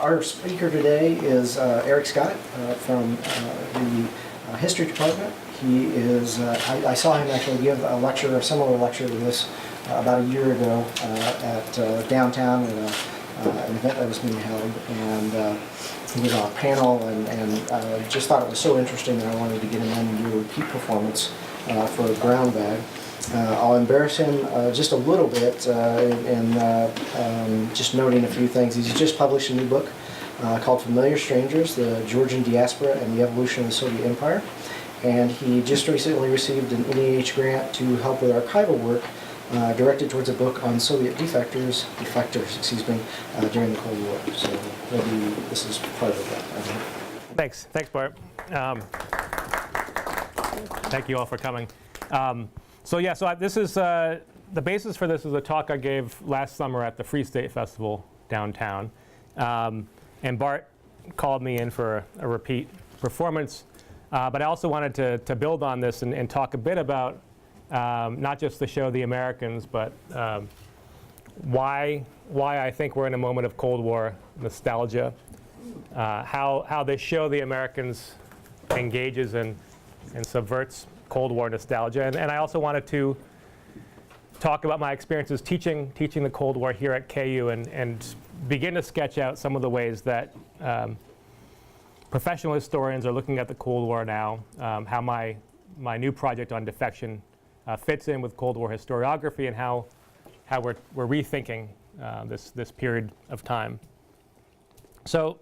Our speaker today is Erik Scott from the History Department. He is, I saw him actually give a lecture, a similar lecture to this about a year ago at downtown at an event that was being held, and he was on a panel, and just thought it was so interesting that I wanted to get him in and do a repeat performance for Brownbag. I'll embarrass him just a little bit in just noting a few things. He's just published a new book called Familiar Strangers, The Georgian Diaspora and the Evolution of the Soviet Empire. And he just recently received an NEH grant to help with archival work directed towards a book on Soviet defectors, during the Cold War. So maybe this is part of that. Thanks, Bart. Thank you all for coming. This is the basis for this is a talk I gave last summer at the Free State Festival downtown, and Bart called me in for a repeat performance. But I also wanted to build on this and talk a bit about not just the show The Americans, but why I think we're in a moment of Cold War nostalgia, how this show The Americans engages and subverts Cold War nostalgia, and I also wanted to talk about my experiences teaching the Cold War here at KU, and begin to sketch out some of the ways that professional historians are looking at the Cold War now, how my new project on defection fits in with Cold War historiography, and how we're rethinking this period of time. So,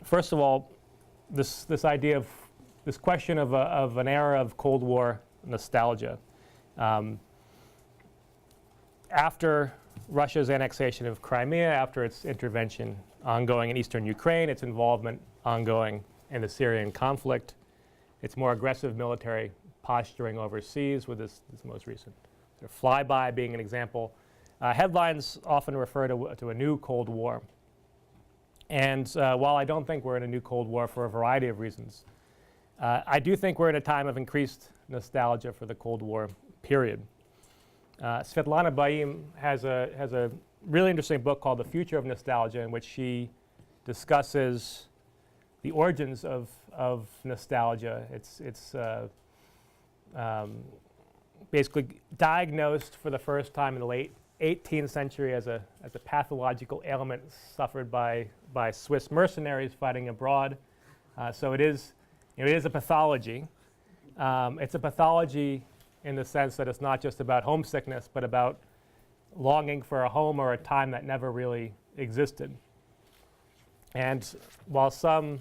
first of all, this idea of this question of an era of Cold War nostalgia. After Russia's annexation of Crimea, after its intervention ongoing in eastern Ukraine, its involvement ongoing in the Syrian conflict, its more aggressive military posturing overseas, with this most recent sort of flyby being an example, headlines often refer to a new Cold War. And while I don't think we're in a new Cold War for a variety of reasons, I do think we're in a time of increased nostalgia for the Cold War period. Svetlana Baim has a really interesting book called The Future of Nostalgia, in which she discusses the origins of nostalgia. It's basically diagnosed for the first time in the late 18th century as a pathological ailment suffered by Swiss mercenaries fighting abroad. So it is a pathology. It's a pathology in the sense that it's not just about homesickness, but about longing for a home or a time that never really existed. And while some,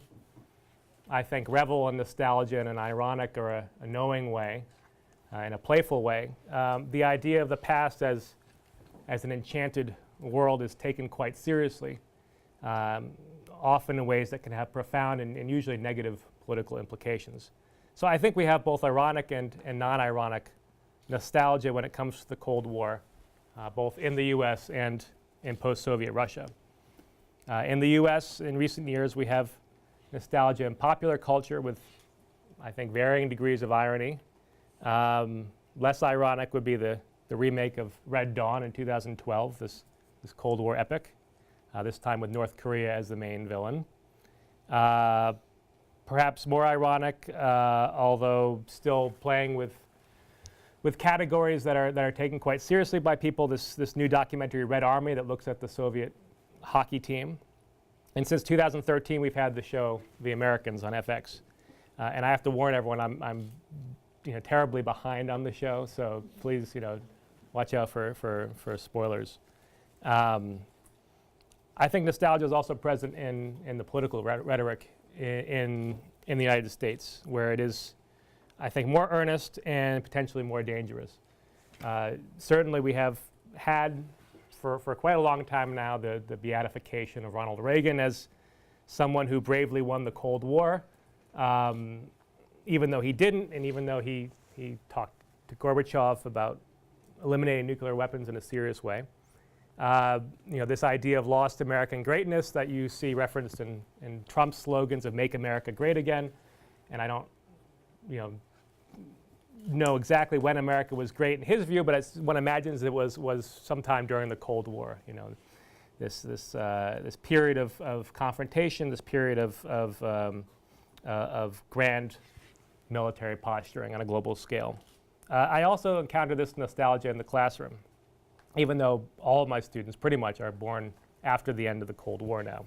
I think, revel in nostalgia in an ironic or a knowing way, in a playful way, the idea of the past as an enchanted world is taken quite seriously, often in ways that can have profound and usually negative political implications. So I think we have both ironic and non-ironic nostalgia when it comes to the Cold War, both in the US and in post-Soviet Russia. In the US, in recent years, we have nostalgia in popular culture with, I think, varying degrees of irony. Less ironic would be the remake of Red Dawn in 2012, this Cold War epic, this time with North Korea as the main villain. Perhaps more ironic, although still playing with categories that are taken quite seriously by people. This new documentary, Red Army, that looks at the Soviet hockey team. And since 2013, we've had the show The Americans on FX. And I have to warn everyone, I'm terribly behind on the show, so please watch out for spoilers. I think nostalgia is also present in the political rhetoric in the United States, where it is, I think, more earnest and potentially more dangerous. Certainly we have had for quite a long time now the beatification of Ronald Reagan as someone who bravely won the Cold War, even though he didn't, and even though he talked to Gorbachev about eliminating nuclear weapons in a serious way. This idea of lost American greatness that you see referenced in Trump's slogans of "Make America Great Again," and I don't, know exactly when America was great in his view, but one imagines it was sometime during the Cold War. this period of confrontation, this period of grand military posturing on a global scale. I also encounter this nostalgia in the classroom, even though all of my students pretty much are born after the end of the Cold War now.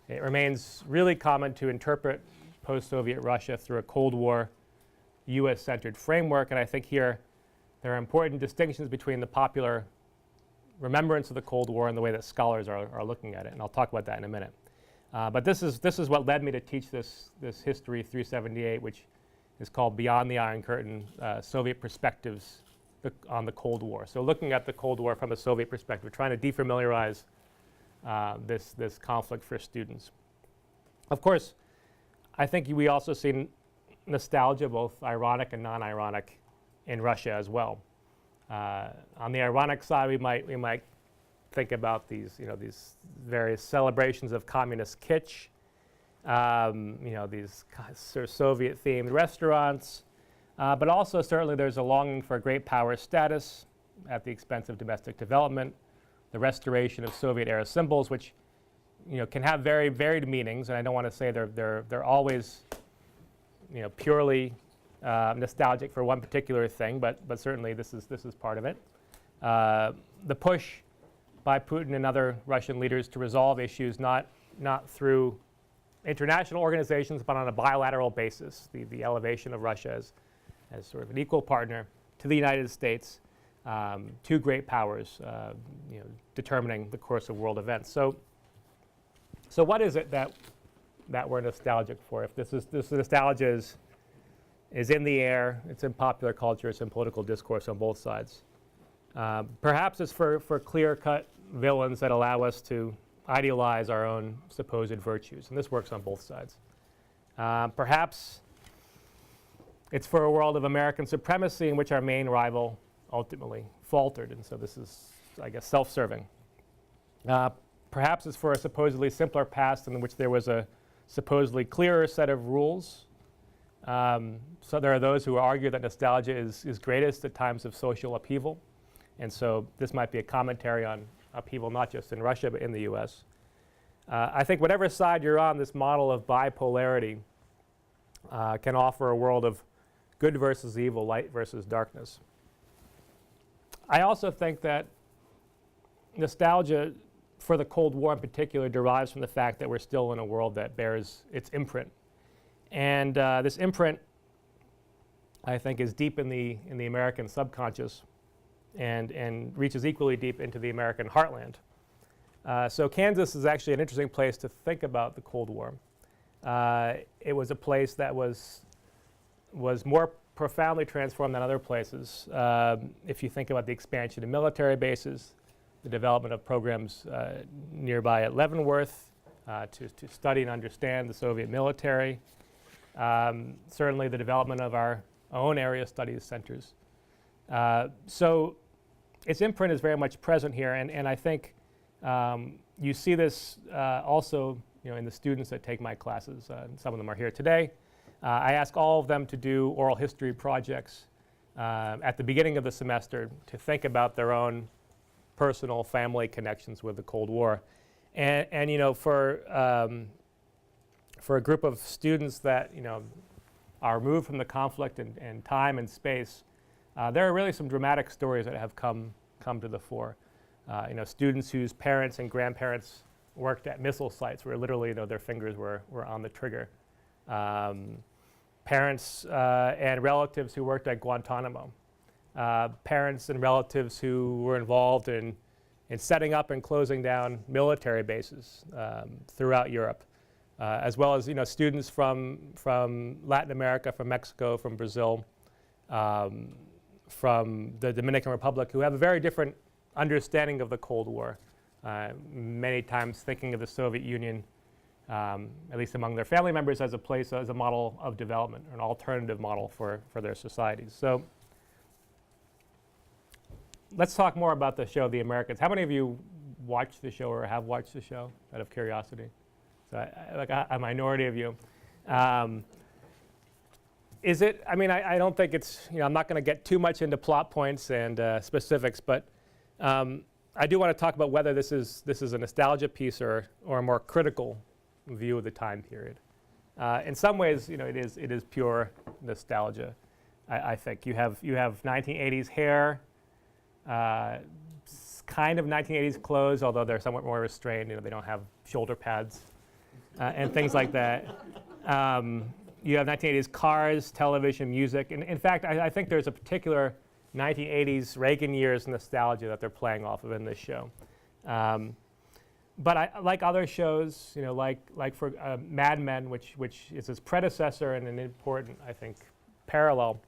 It remains really common to interpret post-Soviet Russia through a Cold War US-centered framework, and I think here there are important distinctions between the popular remembrance of the Cold War and the way that scholars are looking at it, and I'll talk about that in a minute. But this is what led me to teach this History 378, which is called Beyond the Iron Curtain, Soviet Perspectives on the Cold War. So looking at the Cold War from a Soviet perspective, trying to defamiliarize this conflict for students. Of course, I think we also see nostalgia, both ironic and non-ironic, in Russia as well. On the ironic side, we might think about these various celebrations of communist kitsch, these sort of Soviet-themed restaurants, but also certainly there's a longing for great power status at the expense of domestic development, the restoration of Soviet-era symbols, which can have very varied meanings, and I don't want to say they're always purely nostalgic for one particular thing, but certainly this is part of it. The push by Putin and other Russian leaders to resolve issues not through international organizations, but on a bilateral basis, the elevation of Russia as sort of an equal partner to the United States, two great powers, determining the course of world events. So what is it that we're nostalgic for? If this nostalgia is in the air, it's in popular culture, it's in political discourse on both sides. Perhaps it's for clear-cut villains that allow us to idealize our own supposed virtues, and this works on both sides. Perhaps it's for a world of American supremacy in which our main rival ultimately faltered, and so this is, I guess, self-serving. Perhaps it's for a supposedly simpler past in which there was a supposedly clearer set of rules. So there are those who argue that nostalgia is greatest at times of social upheaval, and so this might be a commentary on upheaval not just in Russia but in the US. I think whatever side you're on, this model of bipolarity can offer a world of good versus evil, light versus darkness. I also think that nostalgia for the Cold War in particular derives from the fact that we're still in a world that bears its imprint. And this imprint, I think, is deep in the American subconscious and reaches equally deep into the American heartland. So Kansas is actually an interesting place to think about the Cold War. It was a place that was more profoundly transformed than other places. If you think about the expansion of military bases, the development of programs nearby at Leavenworth to study and understand the Soviet military, certainly the development of our own area studies centers. So its imprint is very much present here, and I think you see this also in the students that take my classes. Some of them are here today. I ask all of them to do oral history projects at the beginning of the semester to think about their own personal family connections with the Cold War. And for a group of students that are removed from the conflict in time and space, there are really some dramatic stories that have come to the fore. Students whose parents and grandparents worked at missile sites where literally their fingers were on the trigger. Parents and relatives who worked at Guantanamo. Parents and relatives who were involved in setting up and closing down military bases throughout Europe, as well as students from Latin America, from Mexico, from Brazil, from the Dominican Republic, who have a very different understanding of the Cold War, many times thinking of the Soviet Union, at least among their family members, as a model of development, an alternative model for their societies. So let's talk more about the show, The Americans. How many of you watched the show or have watched the show, out of curiosity? So like a minority of you. Is it, I don't think it's, I'm not going to get too much into plot points and specifics, but I do want to talk about whether this is a nostalgia piece or a more critical view of the time period. In some ways, it is pure nostalgia. I think you have 1980s hair, kind of 1980s clothes, although they're somewhat more restrained. They don't have shoulder pads and things like that. You have 1980s cars, television, music, and in fact, I think there's a particular 1980s Reagan years nostalgia that they're playing off of in this show. But like other shows, like for Mad Men, which is its predecessor and an important, I think, parallel.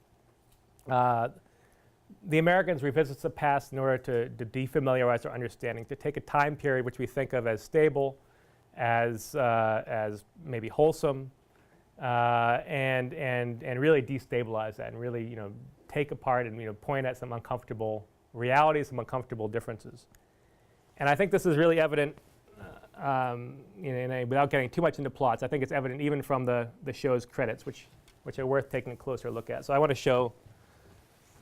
The Americans revisit the past in order to defamiliarize their understanding, to take a time period which we think of as stable, as maybe wholesome, and really destabilize that, and really take apart and point at some uncomfortable realities, some uncomfortable differences. And I think this is really evident, without getting too much into plots. I think it's evident even from the show's credits, which are worth taking a closer look at. So I want to show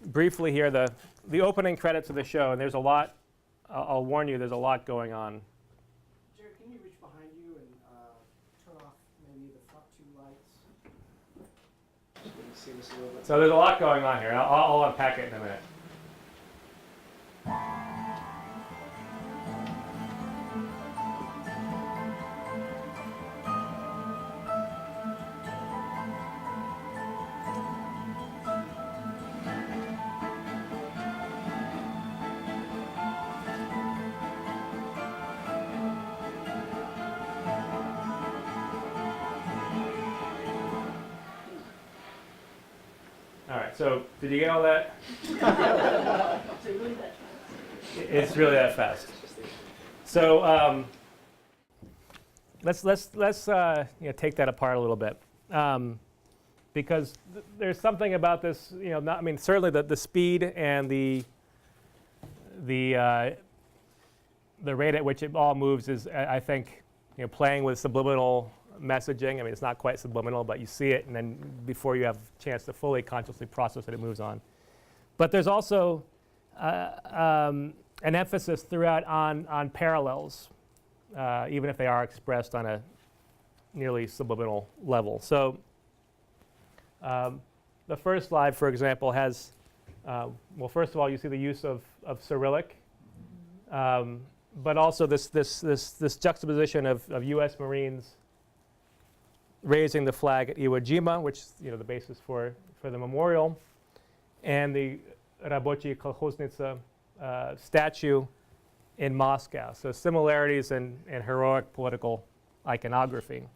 briefly here the opening credits of the show, and there's a lot. I'll warn you, there's a lot going on. Jerry, can you reach behind you and turn off maybe the front two lights? So you can see this a little bit. So there's a lot going on here. I'll unpack it in a minute. All right, so did you get all that? It's really that fast. So let's take that apart a little bit, because there's something about this. Certainly the speed and the rate at which it all moves is, I think, playing with subliminal messaging. It's not quite subliminal, but you see it, and then before you have a chance to fully consciously process it, it moves on. But there's also an emphasis throughout on parallels, even if they are expressed on a nearly subliminal level. So the first slide, for example, has, first of all, you see the use of Cyrillic, but also this juxtaposition of U.S. Marines raising the flag at Iwo Jima, which is the basis for the memorial, and the Rabochi Kolkhoznitsa statue in Moscow. So similarities in heroic political iconography.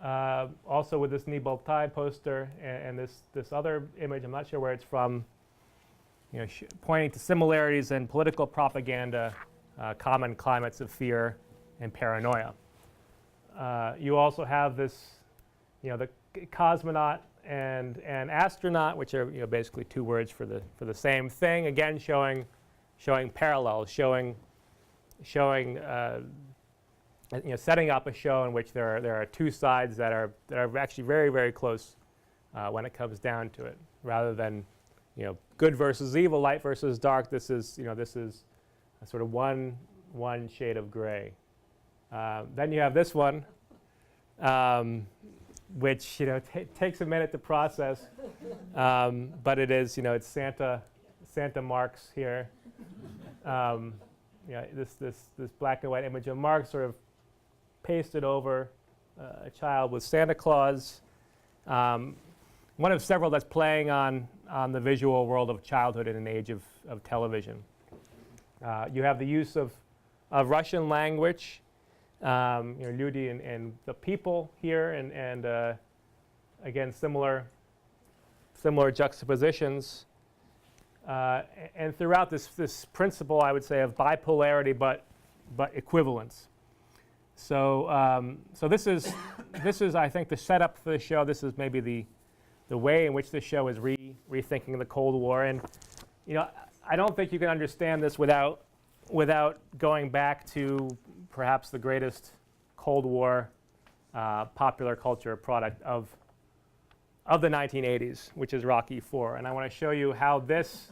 Also with this Nibaltai poster and this other image, I'm not sure where it's from, pointing to similarities in political propaganda, common climates of fear and paranoia. You also have this, the cosmonaut and astronaut, which are basically two words for the same thing. Again, showing parallels, showing setting up a show in which there are two sides that are actually very, very close when it comes down to it, rather than good versus evil, light versus dark. This is a sort of one shade of gray. Then you have this one, which takes a minute to process, but it is it's Santa Marx here. This black and white image of Marx sort of pasted over a child with Santa Claus. One of several that's playing on the visual world of childhood in an age of television. You have the use of Russian language, Люди and the people here, and again similar juxtapositions, and throughout this principle, I would say, of bipolarity but equivalence. So this is I think the setup for the show. This is maybe the way in which the show is rethinking the Cold War, and I don't think you can understand this without going back to perhaps the greatest Cold War popular culture product of of the 1980s, which is Rocky IV. And I want to show you how this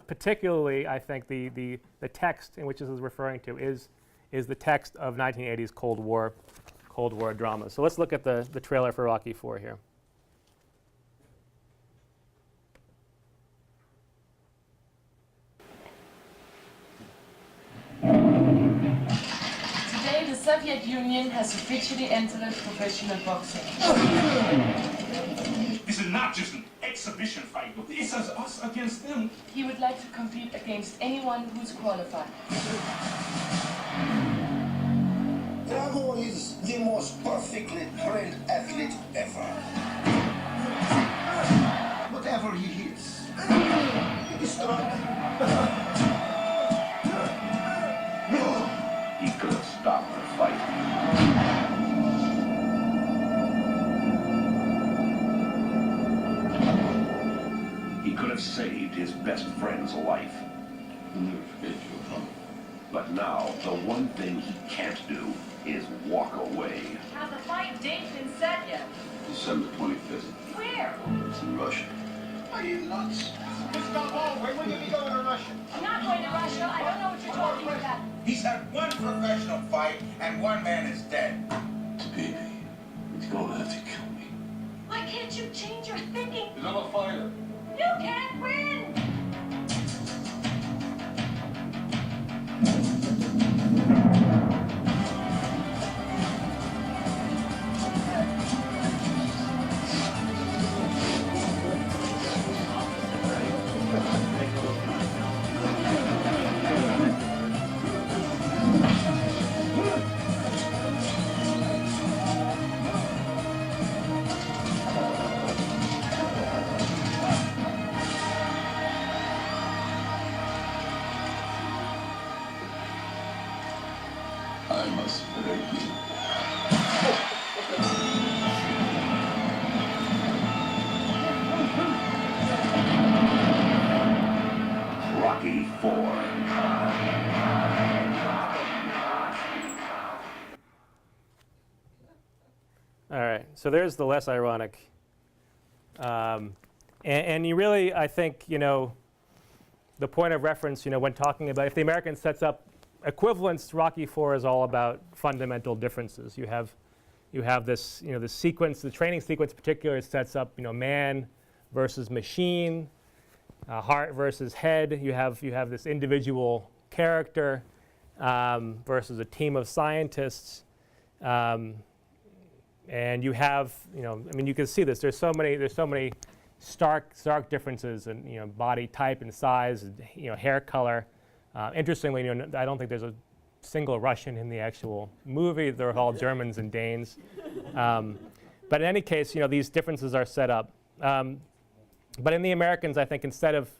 particularly, I think, the text in which this is referring to is the text of 1980s Cold War drama. So let's look at the trailer for Rocky IV here. Today, the Soviet Union has officially entered professional boxing. This is not just an exhibition fight. It's us against them. He would like to compete against anyone who's qualified. Drago is the most perfectly trained athlete ever. Whatever he hits, he strikes. He could have stopped the fight. He could have saved his best friend's life. But now, the one thing he can't do is walk away. Has the fight date been set yet? December 25th. Where? It's in Russia. Are you nuts? When will you be going to Russia? I'm not going to Russia. I don't know what you're talking about. He's had one professional fight, and one man is dead. Baby, he's gonna have to kill me. Why can't you change your thinking? Because I'm a fighter. You can't win! I must break you. Rocky IV. All right, so there's the less ironic. And you really, I think, the point of reference, when talking about, if the American sets up equivalence, Rocky IV is all about fundamental differences. You have this, this sequence, the training sequence in particular, it sets up, man versus machine, heart versus head. You have this individual character versus a team of scientists. And you have, you can see this. There's so many stark differences in, body type and size, and, hair color. Interestingly, I don't think there's a single Russian in the actual movie. They're all Germans and Danes. But in any case, these differences are set up. But in the Americans, I think instead of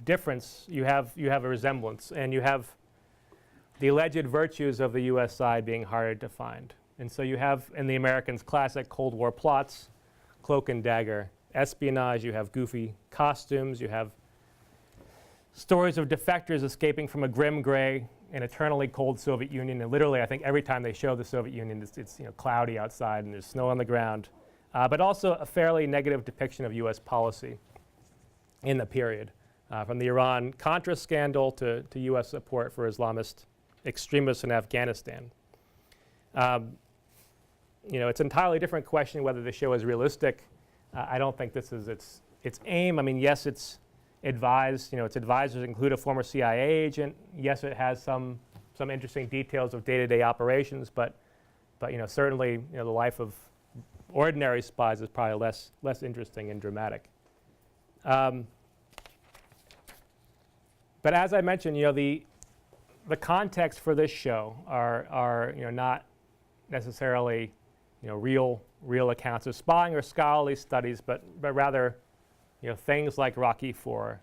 difference, you have a resemblance, and you have the alleged virtues of the U.S. side being harder to find. And so you have, in the Americans, classic Cold War plots, cloak and dagger, espionage. You have goofy costumes. You have stories of defectors escaping from a grim gray and eternally cold Soviet Union. And literally, I think every time they show the Soviet Union, it's cloudy outside and there's snow on the ground. But also a fairly negative depiction of U.S. policy in the period, from the Iran-Contra scandal to U.S. support for Islamist extremists in Afghanistan. It's an entirely different question whether the show is realistic. I don't think this is its aim. Yes, it's advised. Its advisors include a former CIA agent. Yes, it has some interesting details of day-to-day operations, but certainly the life of ordinary spies is probably less interesting and dramatic. But as I mentioned, the context for this show are not necessarily real accounts of spying or scholarly studies, but rather things like Rocky IV,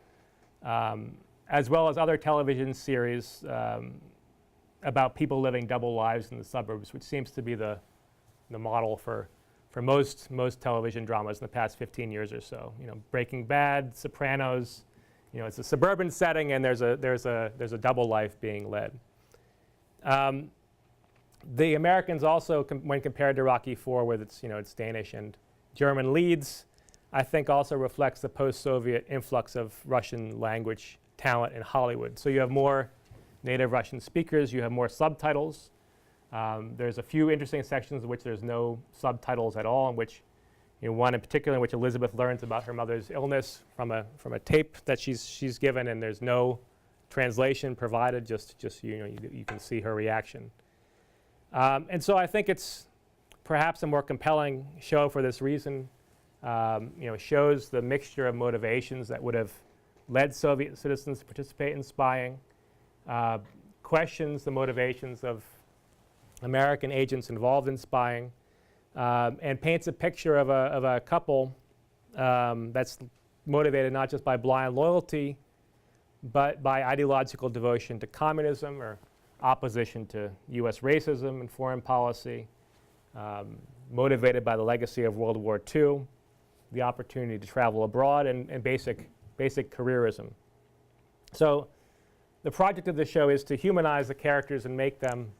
as well as other television series about people living double lives in the suburbs, which seems to be the model for most television dramas in the past 15 years or so. Breaking Bad, Sopranos. It's a suburban setting, and there's a double life being led. The Americans also, when compared to Rocky IV, with its Danish and German leads, I think also reflects the post-Soviet influx of Russian language talent in Hollywood. So you have more native Russian speakers, you have more subtitles. There's a few interesting sections in which there's no subtitles at all, in which, one in particular in which Elizabeth learns about her mother's illness from a tape that she's given, and there's no translation provided. Just you can see her reaction. And so I think it's perhaps a more compelling show for this reason. Shows the mixture of motivations that would have led Soviet citizens to participate in spying, questions the motivations of American agents involved in spying, and paints a picture of a couple that's motivated not just by blind loyalty, but by ideological devotion to communism or opposition to U.S. racism and foreign policy, motivated by the legacy of World War II, the opportunity to travel abroad, and basic careerism. So the project of the show is to humanize the characters and make them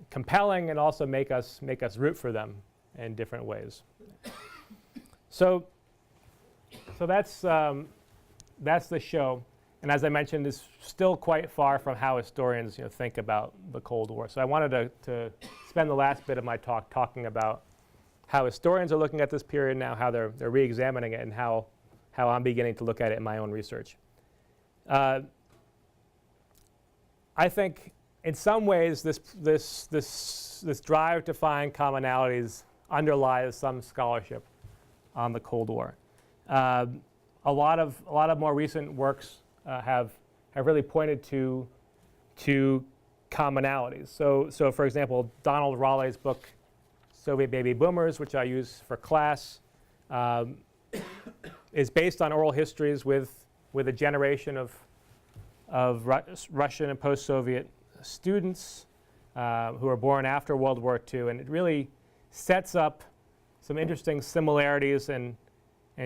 compelling, and also make us root for them in different ways. So that's the show, and as I mentioned, is still quite far from how historians think about the Cold War. So I wanted to spend the last bit of my talk talking about how historians are looking at this period now, how they're re-examining it, and how I'm beginning to look at it in my own research. I think in some ways this drive to find commonalities underlies some scholarship on the Cold War. A lot of more recent works have really pointed to commonalities. So for example, Donald Raleigh's book Soviet Baby Boomers, which I use for class, is based on oral histories with a generation of Russian and post-Soviet students who were born after World War II, and it really sets up some interesting similarities in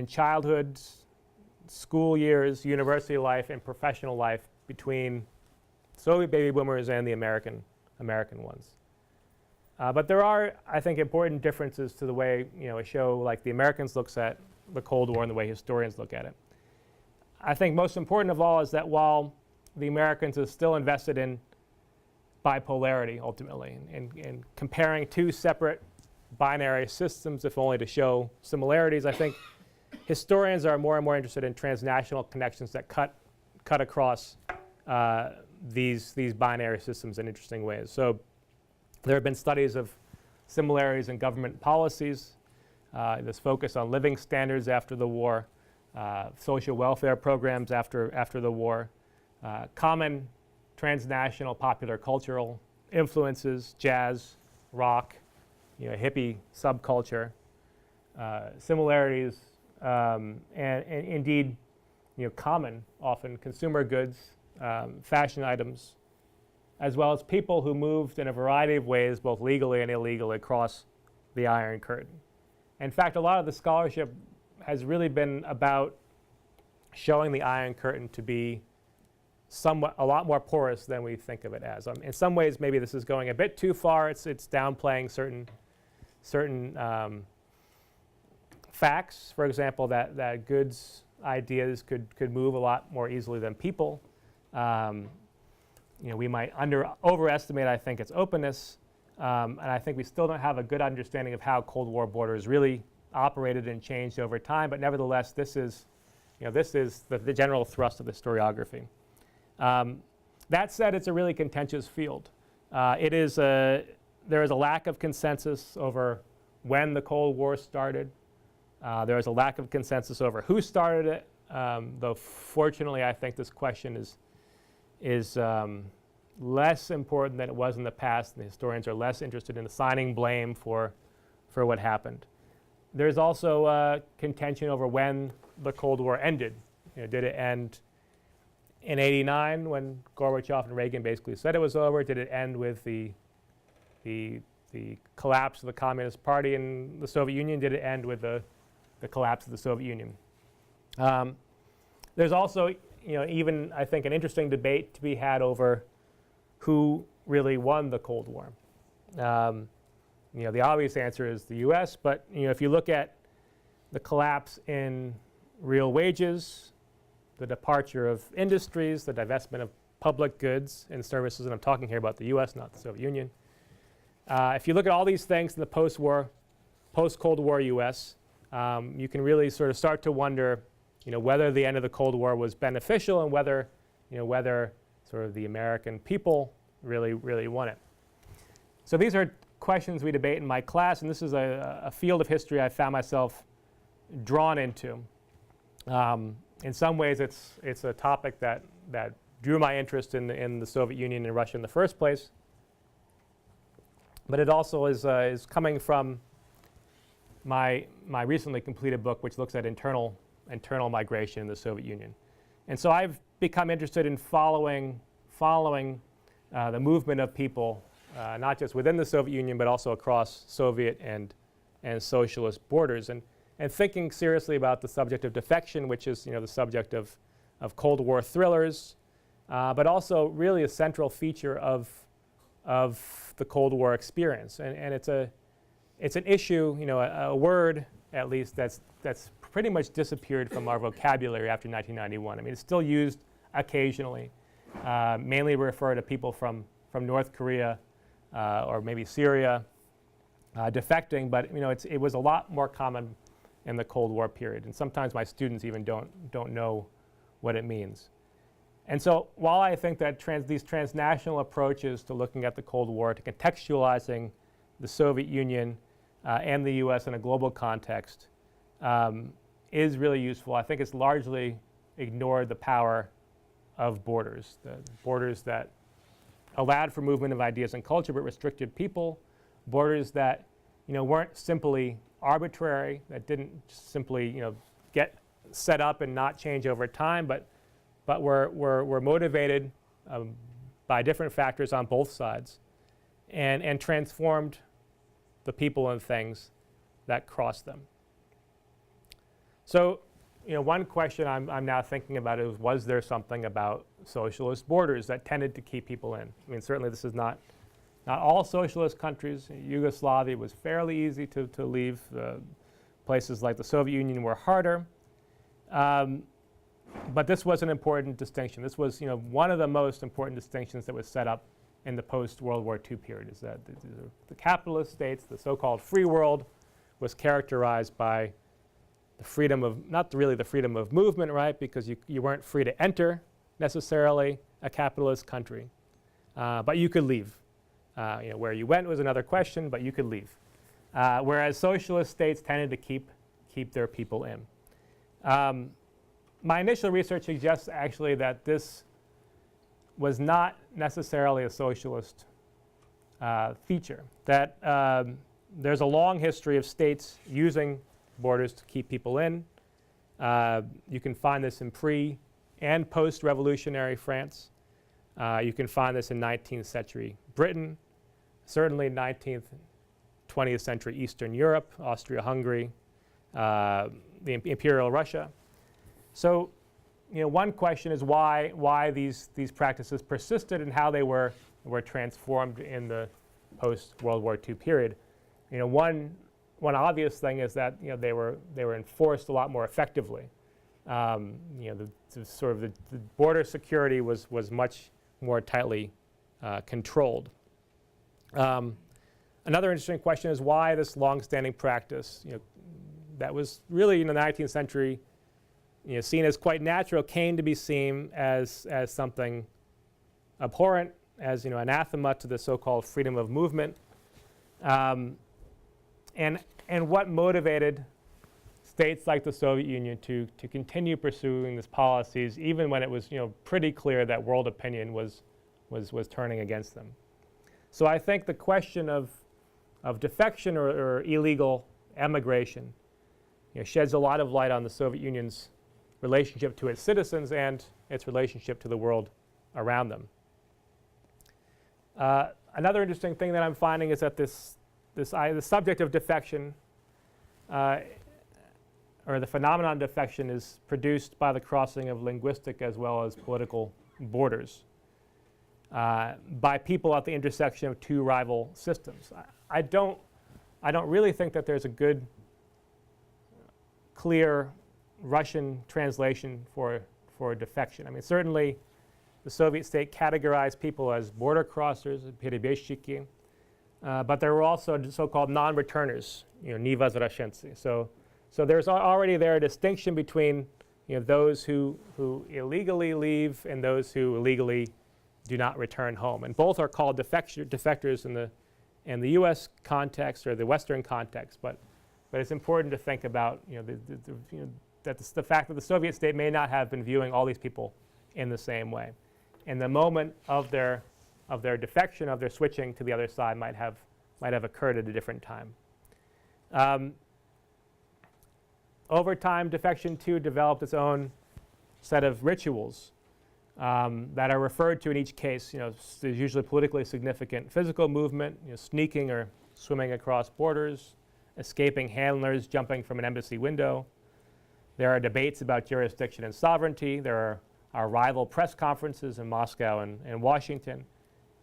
childhood, school years, university life, and professional life between Soviet baby boomers and the American ones. But there are, I think, important differences to the way a show like The Americans looks at the Cold War and the way historians look at it. I think most important of all is that while The Americans is still invested in bipolarity ultimately, and comparing two separate binary systems, if only to show similarities, I think historians are more and more interested in transnational connections that cut across these binary systems in interesting ways. So there have been studies of similarities in government policies, this focus on living standards after the war, social welfare programs after the war, common transnational popular cultural influences, jazz, rock, hippie subculture, similarities, and indeed, common, often consumer goods, fashion items, as well as people who moved in a variety of ways, both legally and illegally, across the Iron Curtain. In fact, a lot of the scholarship has really been about showing the Iron Curtain to be a lot more porous than we think of it as. In some ways, maybe this is going a bit too far. It's downplaying certain facts. For example, that goods ideas could move a lot more easily than people. We might overestimate, I think, its openness, and I think we still don't have a good understanding of how Cold War borders really operated and changed over time. But nevertheless, this is the general thrust of the historiography. That said, it's a really contentious field. There is a lack of consensus over when the Cold War started. There is a lack of consensus over who started it, though fortunately I think this question is less important than it was in the past, and the historians are less interested in assigning blame for what happened. There's also contention over when the Cold War ended. Did it end in '89 when Gorbachev and Reagan basically said it was over? Did it end with the collapse of the Communist Party in the Soviet Union? Did it end with the collapse of the Soviet Union? There's also, even I think an interesting debate to be had over who really won the Cold War. The obvious answer is the U.S., but if you look at the collapse in real wages, the departure of industries, the divestment of public goods and services, and I'm talking here about the US, not the Soviet Union. If you look at all these things in the post-war, post-Cold War US, you can really sort of start to wonder, whether the end of the Cold War was beneficial and whether sort of the American people really won it. So these are questions we debate in my class, and this is a field of history I found myself drawn into. In some ways, it's a topic that drew my interest in the Soviet Union and Russia in the first place. But it also is coming from my recently completed book, which looks at internal migration in the Soviet Union. And so I've become interested in following the movement of people, not just within the Soviet Union, but also across Soviet and socialist borders, and thinking seriously about the subject of defection, which is the subject of Cold War thrillers, but also really a central feature of the Cold War experience. And it's an issue, a word at least that's pretty much disappeared from our vocabulary after 1991. I mean, it's still used occasionally, mainly refer to people from North Korea or maybe Syria defecting, but it was a lot more common in the Cold War period, and sometimes my students even don't know what it means. And so while I think that these transnational approaches to looking at the Cold War, to contextualizing the Soviet Union and the US in a global context is really useful, I think it's largely ignored the power of borders, the borders that allowed for movement of ideas and culture but restricted people, borders that weren't simply arbitrary, that didn't simply get set up and not change over time, but were motivated by different factors on both sides, and transformed the people and things that crossed them. So, one question I'm now thinking about is, was there something about socialist borders that tended to keep people in? I mean, certainly this is not all socialist countries. Yugoslavia was fairly easy to leave. Places like the Soviet Union were harder. But this was an important distinction. This was one of the most important distinctions that was set up in the post-World War II period, is that the capitalist states, the so-called free world, was characterized by the freedom of, not really the freedom of movement, right, because you weren't free to enter necessarily a capitalist country, but you could leave. Where you went was another question, but you could leave. Whereas socialist states tended to keep their people in. My initial research suggests actually that this was not necessarily a socialist feature, that there's a long history of states using borders to keep people in. You can find this in pre- and post-revolutionary France. You can find this in 19th century Britain, certainly 19th, 20th century Eastern Europe, Austria-Hungary, the Imperial Russia. So, one question is why these practices persisted and how they were transformed in the post-World War II period. One obvious thing is that they were enforced a lot more effectively. The border security was much more tightly controlled. Another interesting question is why this long-standing practice, that was really in the 19th century, seen as quite natural, came to be seen as something abhorrent, as anathema to the so-called freedom of movement, and what motivated states like the Soviet Union to continue pursuing these policies, even when it was pretty clear that world opinion was turning against them. So I think the question of defection or illegal emigration sheds a lot of light on the Soviet Union's relationship to its citizens and its relationship to the world around them. Another interesting thing that I'm finding is that the subject of defection, or the phenomenon of defection, is produced by the crossing of linguistic as well as political borders by people at the intersection of two rival systems. I don't really think that there's a good clear Russian translation for defection. I mean, certainly the Soviet state categorized people as border crossers, перебежчики, but there were also so-called non-returners, невозвращенцы. So there's already there a distinction between those who illegally leave and those who illegally do not return home, and both are called defectors in the U.S. context or the Western context. But it's important to think about the fact that the Soviet state may not have been viewing all these people in the same way, and the moment of their defection, of their switching to the other side, might have occurred at a different time. Over time, defection too developed its own set of rituals that are referred to in each case. There's usually politically significant physical movement, sneaking or swimming across borders, escaping handlers, jumping from an embassy window. There are debates about jurisdiction and sovereignty. There are rival press conferences in Moscow and Washington.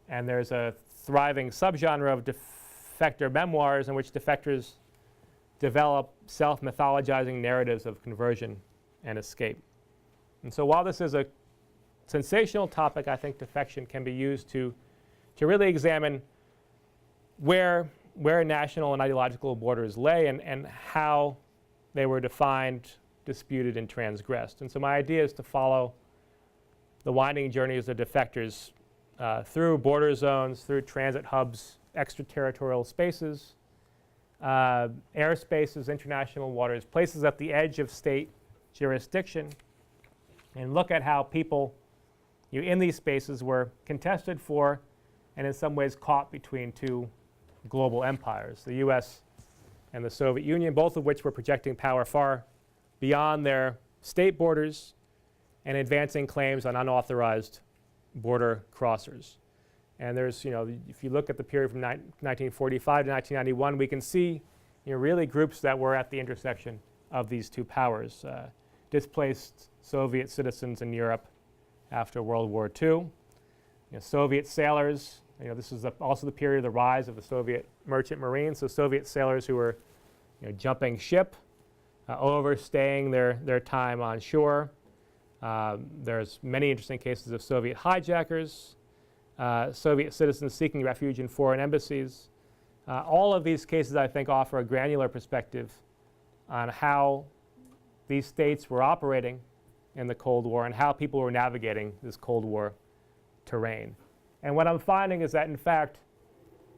And there's a thriving subgenre of defector memoirs in which defectors develop self-mythologizing narratives of conversion and escape. And so while this is a sensational topic, I think defection can be used to really examine where national and ideological borders lay and how they were defined, disputed, and transgressed. And so my idea is to follow the winding journeys of defectors through border zones, through transit hubs, extraterritorial spaces, airspaces, international waters, places at the edge of state jurisdiction, and look at how people in these spaces were contested for and in some ways caught between two global empires, the US and the Soviet Union, both of which were projecting power far beyond their state borders and advancing claims on unauthorized border crossers. And there's, if you look at the period from 1945 to 1991, we can see, really groups that were at the intersection of these two powers. Displaced Soviet citizens in Europe after World War II. Soviet sailors, this is also the period of the rise of the Soviet merchant marine. So Soviet sailors who were, jumping ship, overstaying their time on shore. There's many interesting cases of Soviet hijackers. Soviet citizens seeking refuge in foreign embassies. All of these cases, I think, offer a granular perspective on how these states were operating in the Cold War and how people were navigating this Cold War terrain. And what I'm finding is that, in fact,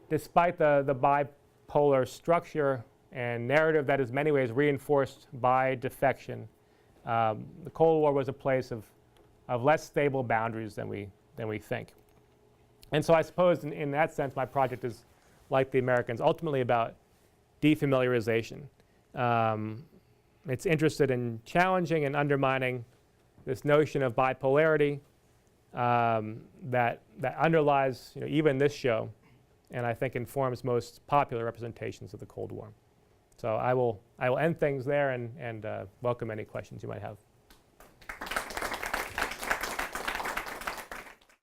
despite the bipolar structure and narrative that is in many ways reinforced by defection, the Cold War was a place of less stable boundaries than we think. And so I suppose in that sense, my project is, like the Americans, ultimately about defamiliarization. It's interested in challenging and undermining this notion of bipolarity that underlies even this show, and I think informs most popular representations of the Cold War. So I will end things there and welcome any questions you might have.